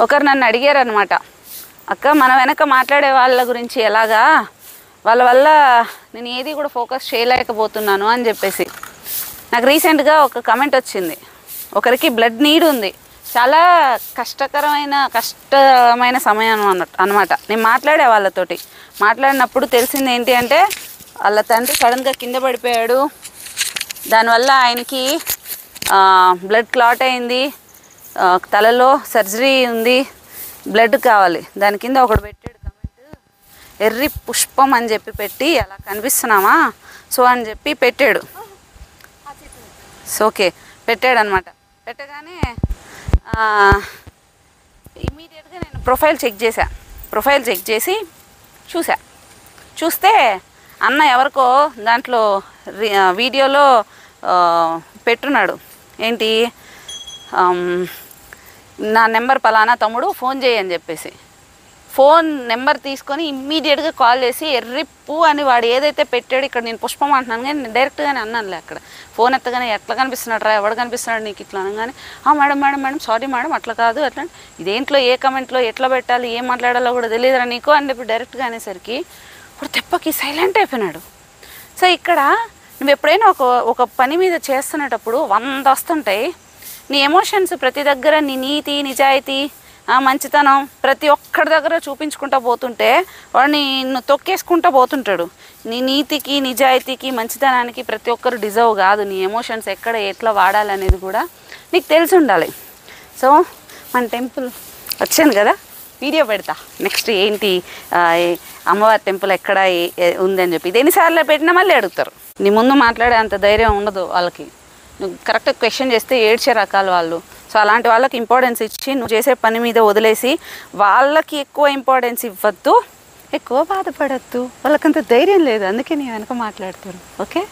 ఒకరు నన్ను అడిగారు అనమాట, అక్క మన వెనక మాట్లాడే వాళ్ళ గురించి ఎలాగా, వాళ్ళ వల్ల నేను ఏది కూడా ఫోకస్ చేయలేకపోతున్నాను అని చెప్పేసి. నాకు రీసెంట్గా ఒక కమెంట్ వచ్చింది, ఒకరికి బ్లడ్ నీడ్ ఉంది, చాలా కష్టమైన సమయం అన్నమాట. నేను మాట్లాడే వాళ్ళతోటి మాట్లాడినప్పుడు తెలిసింది ఏంటి అంటే, వాళ్ళ తండ్రి సడన్గా కింద పడిపోయాడు, దానివల్ల ఆయనకి బ్లడ్ క్లాట్ అయింది, తలలో సర్జరీ ఉంది, బ్లడ్ కావాలి. దాని కింద ఒకడు పెట్టాడు కమెంట్, ఎర్రి పుష్పం అని చెప్పి పెట్టి, అలా కనిపిస్తున్నామా సో అని చెప్పి పెట్టాడు. సో ఓకే పెట్టాడు అనమాట. పెట్టగానే ఇమీడియట్గా నేను ప్రొఫైల్ చెక్ చేసి చూస్తే అన్న ఎవరికో దాంట్లో వీడియోలో పెట్టున్నాడు, ఏంటి నా నెంబర్ పలానా తమ్ముడు ఫోన్ చేయి అని చెప్పేసి. ఫోన్ నెంబర్ తీసుకొని ఇమ్మీడియట్గా కాల్ చేసి ఎర్రిప్పు అని వాడు ఏదైతే పెట్టాడు, ఇక్కడ నేను పుష్పం అంటున్నాను కానీ నేను డైరెక్ట్గానే అన్నానులే, అక్కడ ఫోన్ ఎత్తగానే ఎట్లా కనిపిస్తున్నాడు రా, ఎవడు కనిపిస్తున్నాడు నీకు ఇట్లా అనగానే, మేడం సారీ మేడం అట్లా కాదు, అట్లా ఇదేంట్లో ఏ కమెంట్లో ఎట్లా పెట్టాలి ఏం మాట్లాడాలో కూడా తెలియదురా నీకు అని చెప్పి డైరెక్ట్గా అనేసరికి ఇప్పుడు తెప్పకి సైలెంట్ అయిపోయినాడు. సో ఇక్కడ నువ్వు ఎప్పుడైనా ఒక పని మీద చేస్తున్నప్పుడు 100 వస్తుంటాయి, నీ ఎమోషన్స్ ప్రతి దగ్గర నీ నీతి నిజాయితీ మంచితనం ప్రతి ఒక్కడి దగ్గర చూపించుకుంటూ పోతుంటే వాడిని తొక్కేసుకుంటూ పోతుంటాడు. నీ నీతికి నిజాయితీకి మంచితనానికి ప్రతి ఒక్కరు డిజర్వ్ కాదు. నీ ఎమోషన్స్ ఎక్కడ ఎట్లా వాడాలనేది కూడా నీకు తెలిసి ఉండాలి. సో మన టెంపుల్ వచ్చాను కదా, వీడియో పెడతా నెక్స్ట్ ఏంటి అమ్మవారి టెంపుల్ ఎక్కడ ఉందని చెప్పి. ఇది ఎన్నిసార్లు పెట్టినా మళ్ళీ అడుగుతారు. నీ ముందు మాట్లాడే అంత ధైర్యం ఉండదు వాళ్ళకి. నువ్వు కరెక్ట్గా క్వశ్చన్ చేస్తే ఏడ్చే రకాలు వాళ్ళు. సో అలాంటి వాళ్ళకి ఇంపార్టెన్స్ ఇచ్చి నువ్వు చేసే పని మీద వదిలేసి వాళ్ళకి ఎక్కువ ఇంపార్టెన్స్ ఇవ్వద్దు, ఎక్కువ బాధపడద్దు. వాళ్ళకంత ధైర్యం లేదు, అందుకే నీ వెనక మాట్లాడతారు. ఓకే.